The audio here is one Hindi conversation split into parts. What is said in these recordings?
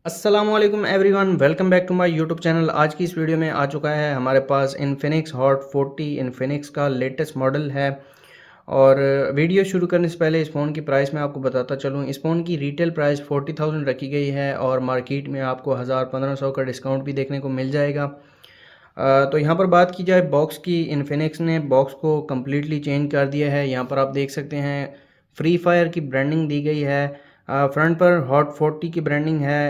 अस्सलामुअलैकुम everyone, welcome back to my YouTube channel. आज की इस वीडियो में आ चुका है हमारे पास इन्फिनिक्स हॉट 40 इन्फिनिक्स का लेटेस्ट मॉडल है। और वीडियो शुरू करने से पहले इस फ़ोन की प्राइस मैं आपको बताता चलूँ। इस फ़ोन की रिटेल प्राइस 40,000 रखी गई है और मार्केट में आपको 1000-1500 का डिस्काउंट भी देखने को मिल जाएगा। तो यहाँ पर बात की जाए बॉक्स की, इन्फिनिक्स ने बॉक्स को कम्प्लीटली चेंज कर दिया है। यहाँ पर आप देख सकते हैं फ्री फायर की ब्रांडिंग दी गई है। फ्रंट पर हॉट 40 की ब्रांडिंग है।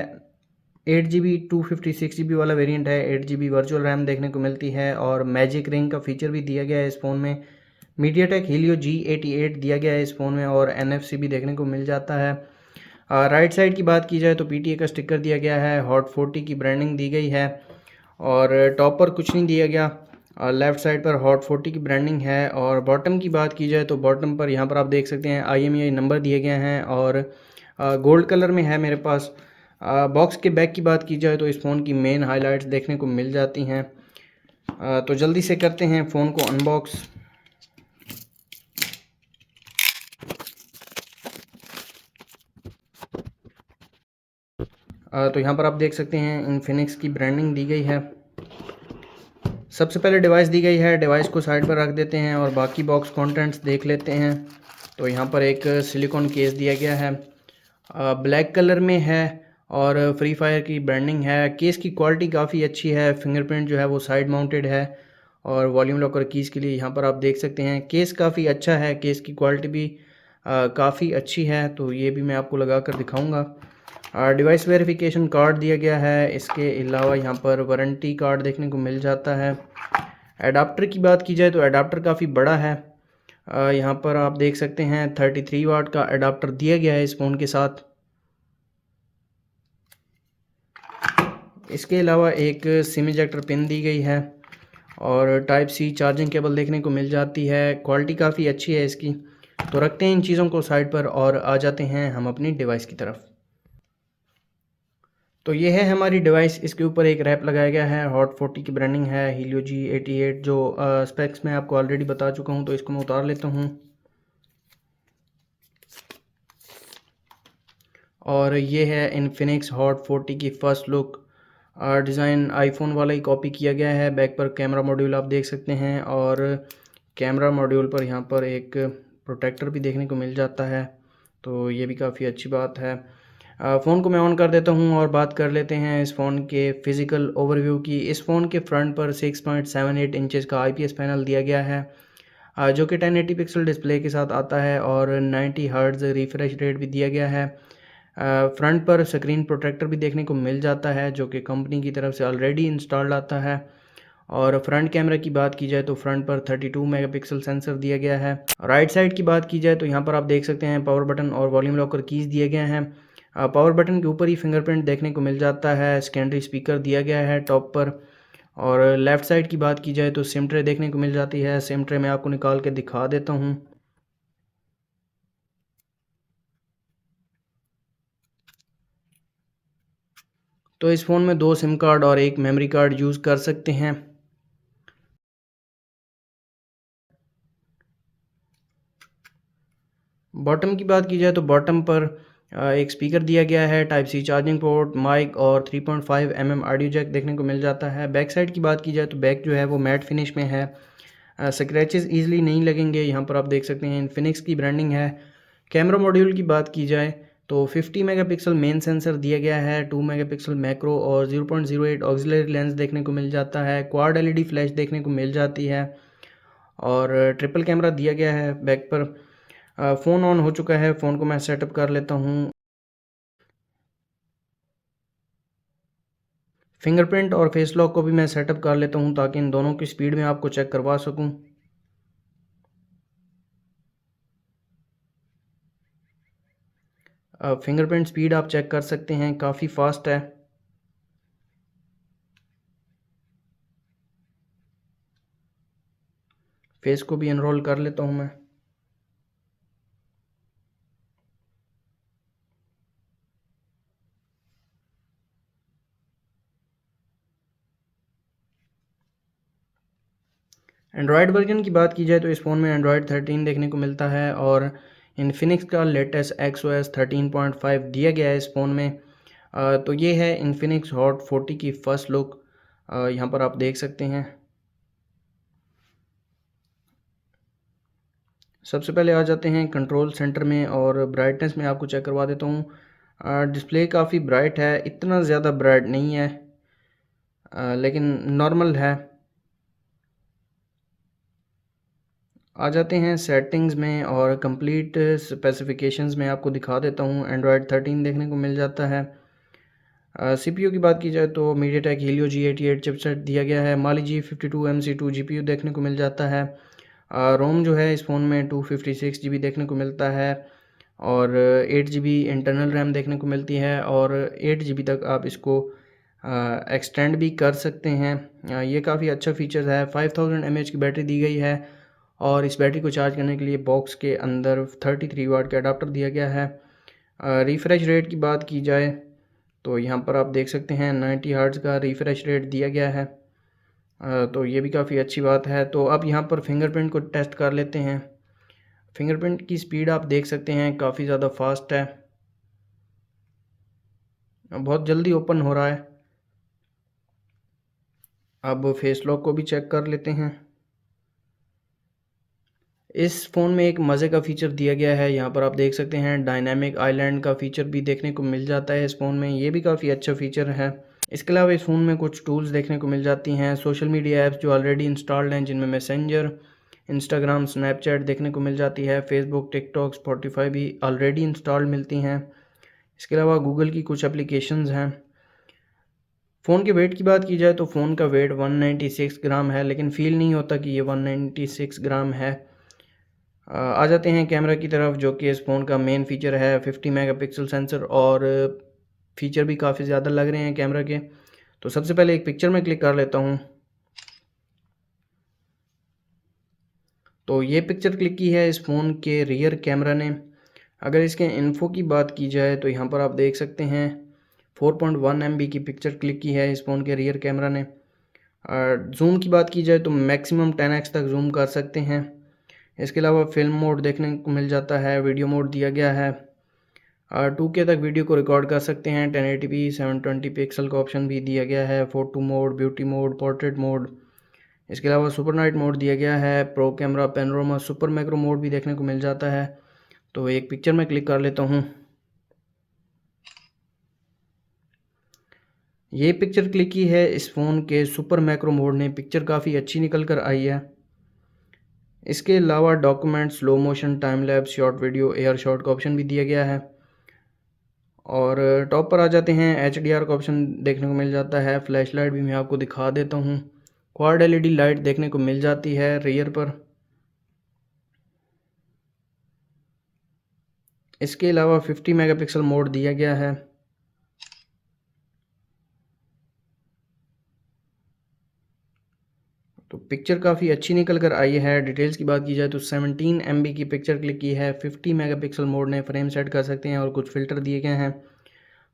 8 GB 256 GB वाला वेरिएंट है। 8 GB वर्चुअल रैम देखने को मिलती है और मैजिक रिंग का फीचर भी दिया गया है इस फ़ोन में। मीडियाटेक हीलियो G88 दिया गया है इस फ़ोन में और NFC भी देखने को मिल जाता है। राइट साइड की बात की जाए तो PTA का स्टिकर दिया गया है, हॉट 40 की ब्रांडिंग दी गई है और टॉप पर कुछ नहीं दिया गया। लेफ़्ट साइड पर हॉट 40 की ब्रांडिंग है और बॉटम की बात की जाए तो बॉटम पर यहाँ पर आप देख सकते हैं IMEI नंबर दिए गए हैं और गोल्ड कलर में है मेरे पास। बॉक्स के बैक की बात की जाए तो इस फ़ोन की मेन हाइलाइट्स देखने को मिल जाती हैं। तो जल्दी से करते हैं फ़ोन को अनबॉक्स। तो यहाँ पर आप देख सकते हैं इन्फिनिक्स की ब्रांडिंग दी गई है। सबसे पहले डिवाइस दी गई है, डिवाइस को साइड पर रख देते हैं और बाकी बॉक्स कंटेंट्स देख लेते हैं। तो यहाँ पर एक सिलिकॉन केस दिया गया है, ब्लैक कलर में है और फ्री फायर की ब्रांडिंग है। केस की क्वालिटी काफ़ी अच्छी है, फिंगरप्रिंट जो है वो साइड माउंटेड है और वॉल्यूम लॉकर कीज़ के लिए यहाँ पर आप देख सकते हैं केस काफ़ी अच्छा है। केस की क्वालिटी भी काफ़ी अच्छी है, तो ये भी मैं आपको लगा कर दिखाऊँगा। डिवाइस वेरिफिकेशन कार्ड दिया गया है। इसके अलावा यहाँ पर वारंटी कार्ड देखने को मिल जाता है। एडाप्टर की बात की जाए तो एडाप्टर काफ़ी बड़ा है। यहाँ पर आप देख सकते हैं 33 वाट का एडाप्टर दिया गया है इस फ़ोन के साथ। इसके अलावा एक सिम इजेक्टर पिन दी गई है और टाइप सी चार्जिंग केबल देखने को मिल जाती है। क्वालिटी काफ़ी अच्छी है इसकी। तो रखते हैं इन चीज़ों को साइड पर और आ जाते हैं हम अपनी डिवाइस की तरफ। तो ये है हमारी डिवाइस। इसके ऊपर एक रैप लगाया गया है, हॉट 40 की ब्रांडिंग है, हीलियो G88 जो स्पेक्स मैं आपको ऑलरेडी बता चुका हूँ। तो इसको मैं उतार लेता हूँ और ये है इन्फिनिक्स हॉट 40 की फ़र्स्ट लुक। डिज़ाइन आईफोन वाला ही कॉपी किया गया है। बैक पर कैमरा मॉड्यूल आप देख सकते हैं और कैमरा मॉड्यूल पर यहाँ पर एक प्रोटेक्टर भी देखने को मिल जाता है, तो ये भी काफ़ी अच्छी बात है। फ़ोन को मैं ऑन कर देता हूँ और बात कर लेते हैं इस फ़ोन के फ़िज़िकल ओवरव्यू की। इस फ़ोन के फ्रंट पर 6.78 इंचेस का IPS पैनल दिया गया है, जो कि 1080 पिक्सल डिस्प्ले के साथ आता है और 90 हर्ट्ज़ रिफ्रेश रेट भी दिया गया है। फ्रंट पर स्क्रीन प्रोटेक्टर भी देखने को मिल जाता है, जो कि कंपनी की तरफ से ऑलरेडी इंस्टॉल्ड आता है। और फ्रंट कैमरा की बात की जाए तो फ्रंट पर 32 मेगापिक्सल सेंसर दिया गया है। राइट साइड की बात की जाए तो यहाँ पर आप देख सकते हैं पावर बटन और वॉल्यूम लॉकर कीज़ दिए गए हैं। पावर बटन के ऊपर ही फिंगरप्रिंट देखने को मिल जाता है। सेकेंडरी स्पीकर दिया गया है टॉप पर। और लेफ़्ट साइड की बात की जाए तो सिम ट्रे देखने को मिल जाती है। सिम ट्रे मैं आपको निकाल के दिखा देता हूँ। तो इस फ़ोन में 2 सिम कार्ड और 1 मेमोरी कार्ड यूज़ कर सकते हैं। बॉटम की बात की जाए तो बॉटम पर एक स्पीकर दिया गया है, type C charging port, mic और 3.5 mm ऑडियो जैक देखने को मिल जाता है। बैक साइड की बात की जाए तो बैक जो है वो मैट फिनिश में है, स्क्रैचेस ईजिली नहीं लगेंगे। यहाँ पर आप देख सकते हैं इन्फिनिक्स की ब्रांडिंग है। कैमरा मॉड्यूल की बात की जाए तो 50 मेगापिक्सल मेन सेंसर दिया गया है, 2 मेगापिक्सल मैक्रो और 0.08 ऑक्सिलरी लेंस देखने को मिल जाता है। क्वाड LED फ्लैश देखने को मिल जाती है और ट्रिपल कैमरा दिया गया है बैक पर। फ़ोन ऑन हो चुका है, फ़ोन को मैं सेटअप कर लेता हूँ। फिंगरप्रिंट और फेस लॉक को भी मैं सेटअप कर लेता हूँ ताकि इन दोनों की स्पीड में आपको चेक करवा सकूँ। फिंगरप्रिंट स्पीड आप चेक कर सकते हैं, काफ़ी फास्ट है। फेस को भी एनरोल कर लेता हूँ मैं। एंड्रॉयड वर्जन की बात की जाए तो इस फ़ोन में एंड्रॉयड 13 देखने को मिलता है और इन्फिनिक्स का लेटेस्ट XOS 13.5 दिया गया है इस फ़ोन में। तो ये है इन्फिनिक्स हॉट 40 की फ़र्स्ट लुक। यहाँ पर आप देख सकते हैं। सबसे पहले आ जाते हैं कंट्रोल सेंटर में और ब्राइटनेस में आपको चेक करवा देता हूँ। डिस्प्ले काफ़ी ब्राइट है, इतना ज़्यादा ब्राइट नहीं है, लेकिन नॉर्मल है। आ जाते हैं सेटिंग्स में और कंप्लीट स्पेसिफिकेशंस में आपको दिखा देता हूँ। एंड्रॉयड 13 देखने को मिल जाता है। सीपीयू की बात की जाए तो मीडियाटेक हीलियो G88 चिपसेट दिया गया है। माली G52 MC2 जीपीयू देखने को मिल जाता है। रोम जो है इस फ़ोन में 256 GB देखने को मिलता है और 8 GB इंटरनल रैम देखने को मिलती है और 8 GB तक आप इसको एक्सटेंड भी कर सकते हैं। ये काफ़ी अच्छा फीचर है। 5000 mAh की बैटरी दी गई है और इस बैटरी को चार्ज करने के लिए बॉक्स के अंदर 33 वाट का अडाप्टर दिया गया है। रिफ़्रेश रेट की बात की जाए तो यहाँ पर आप देख सकते हैं 90 हर्ट्ज़ का रिफ़्रेश रेट दिया गया है। तो ये भी काफ़ी अच्छी बात है। तो अब यहाँ पर फिंगरप्रिंट को टेस्ट कर लेते हैं। फिंगरप्रिंट की स्पीड आप देख सकते हैं काफ़ी ज़्यादा फास्ट है, बहुत जल्दी ओपन हो रहा है। अब फेस लॉक को भी चेक कर लेते हैं। इस फ़ोन में एक मज़े का फ़ीचर दिया गया है, यहाँ पर आप देख सकते हैं डायनामिक आइलैंड का फ़ीचर भी देखने को मिल जाता है इस फ़ोन में। ये भी काफ़ी अच्छा फ़ीचर है। इसके अलावा इस फ़ोन में कुछ टूल्स देखने को मिल जाती हैं, सोशल मीडिया ऐप्स जो ऑलरेडी इंस्टॉल्ड हैं, जिनमें मैसेंजर, इंस्टाग्राम, स्नैपचैट देखने को मिल जाती है। फेसबुक, टिकटॉक, स्पॉटिफाई भी ऑलरेडी इंस्टॉल्ड मिलती हैं। इसके अलावा गूगल की कुछ एप्लीकेशंस हैं। फ़ोन के वेट की बात की जाए तो फ़ोन का वेट 196 ग्राम है, लेकिन फ़ील नहीं होता कि ये 196 ग्राम है। आ जाते हैं कैमरा की तरफ, जो कि इस फ़ोन का मेन फ़ीचर है। 50 मेगापिक्सल सेंसर और फ़ीचर भी काफ़ी ज़्यादा लग रहे हैं कैमरा के। तो सबसे पहले एक पिक्चर में क्लिक कर लेता हूँ। तो ये पिक्चर क्लिक की है इस फ़ोन के रियर कैमरा ने। अगर इसके इन्फो की बात की जाए तो यहाँ पर आप देख सकते हैं 4.1 MB की पिक्चर क्लिक की है इस फ़ोन के रियर कैमरा ने। जूम की बात की जाए तो मैक्सिमम 10x तक जूम कर सकते हैं। इसके अलावा फिल्म मोड देखने को मिल जाता है, वीडियो मोड दिया गया है। 2K तक वीडियो को रिकॉर्ड कर सकते हैं। 1080p 720 पिक्सल का ऑप्शन भी दिया गया है। Photo mode, beauty mode, portrait mode. इसके अलावा सुपर नाइट मोड दिया गया है। Pro camera, panorama, super macro mode भी देखने को मिल जाता है। तो एक पिक्चर में क्लिक कर लेता हूँ। ये पिक्चर क्लिक की है इस फ़ोन के सुपर मैक्रो मोड ने। पिक्चर काफ़ी अच्छी निकल कर आई है। इसके अलावा document, slow motion, time lapse, short video, air shot का ऑप्शन भी दिया गया है। और टॉप पर आ जाते हैं, HDR का ऑप्शन देखने को मिल जाता है। फ्लैश लाइट भी मैं आपको दिखा देता हूँ। क्वाड LED लाइट देखने को मिल जाती है रियर पर। इसके अलावा 50 मेगापिक्सल मोड दिया गया है। तो पिक्चर काफ़ी अच्छी निकल कर आई है। डिटेल्स की बात की जाए तो 17 MB की पिक्चर क्लिक की है। 50 मेगापिक्सल मोड ने फ्रेम सेट कर सकते हैं और कुछ फ़िल्टर दिए गए हैं।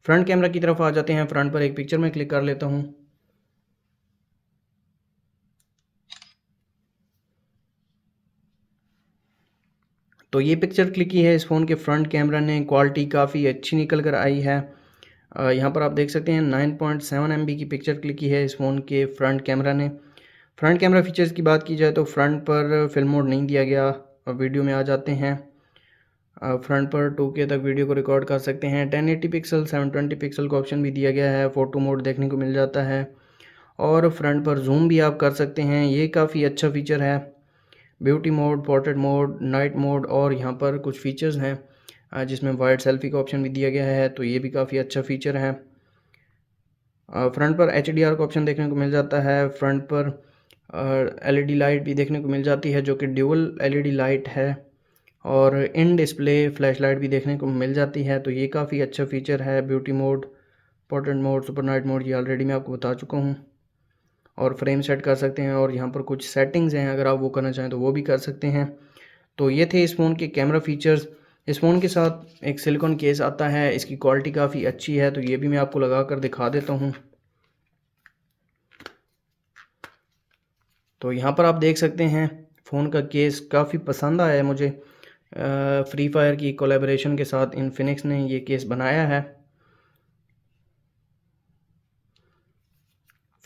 फ्रंट कैमरा की तरफ आ जाते हैं। फ्रंट पर एक पिक्चर में क्लिक कर लेता हूँ। तो ये पिक्चर क्लिक की है इस फ़ोन के फ्रंट कैमरा ने। क्वालिटी काफ़ी अच्छी निकल कर आई है। यहाँ पर आप देख सकते हैं 9.7 MB की पिक्चर क्लिक की है इस फ़ोन के फ्रंट कैमरा ने। फ्रंट कैमरा फीचर्स की बात की जाए तो फ्रंट पर फिल्म मोड नहीं दिया गया। वीडियो में आ जाते हैं। फ्रंट पर 2K तक वीडियो को रिकॉर्ड कर सकते हैं। 1080 पिक्सल 720 पिक्सल का ऑप्शन भी दिया गया है। फ़ोटो मोड देखने को मिल जाता है और फ्रंट पर जूम भी आप कर सकते हैं। ये काफ़ी अच्छा फीचर है। Beauty mode, portrait mode, night mode और यहाँ पर कुछ फीचर्स हैं जिसमें वाइड सेल्फी का ऑप्शन भी दिया गया है। तो ये भी काफ़ी अच्छा फीचर है। फ्रंट पर HDR का ऑप्शन देखने को मिल जाता है। फ्रंट पर LED लाइट भी देखने को मिल जाती है, जो कि ड्यूअल LED लाइट है। और इन डिस्प्ले फ्लैश लाइट भी देखने को मिल जाती है। तो ये काफ़ी अच्छा फीचर है। Beauty mode, portrait mode, super night mode ये ऑलरेडी मैं आपको बता चुका हूँ। और फ्रेम सेट कर सकते हैं और यहाँ पर कुछ सेटिंग्स हैं, अगर आप वो करना चाहें तो वो भी कर सकते हैं। तो ये थे इस फ़ोन के कैमरा फीचर्स। इस फ़ोन के साथ एक सिलिकॉन केस आता है। इसकी क्वालिटी काफ़ी अच्छी है, तो ये भी मैं आपको लगा कर दिखा देता हूँ। तो यहाँ पर आप देख सकते हैं फ़ोन का केस काफ़ी पसंद आया है मुझे। फ्री फायर की कोलैबोरेशन के साथ इन्फिनिक्स ने ये केस बनाया है।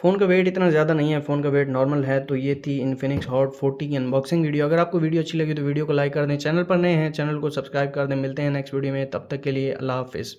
फ़ोन का वेट इतना ज़्यादा नहीं है, फ़ोन का वेट नॉर्मल है। तो ये थी इन्फिनिक्स हॉट 40 की अनबॉक्सिंग वीडियो। अगर आपको वीडियो अच्छी लगी तो वीडियो को लाइक कर दें, चैनल पर नए हैं चैनल को सब्सक्राइब कर दें। मिलते हैं नेक्स्ट वीडियो में, तब तक के लिए अल्लाह हाफ़िज़।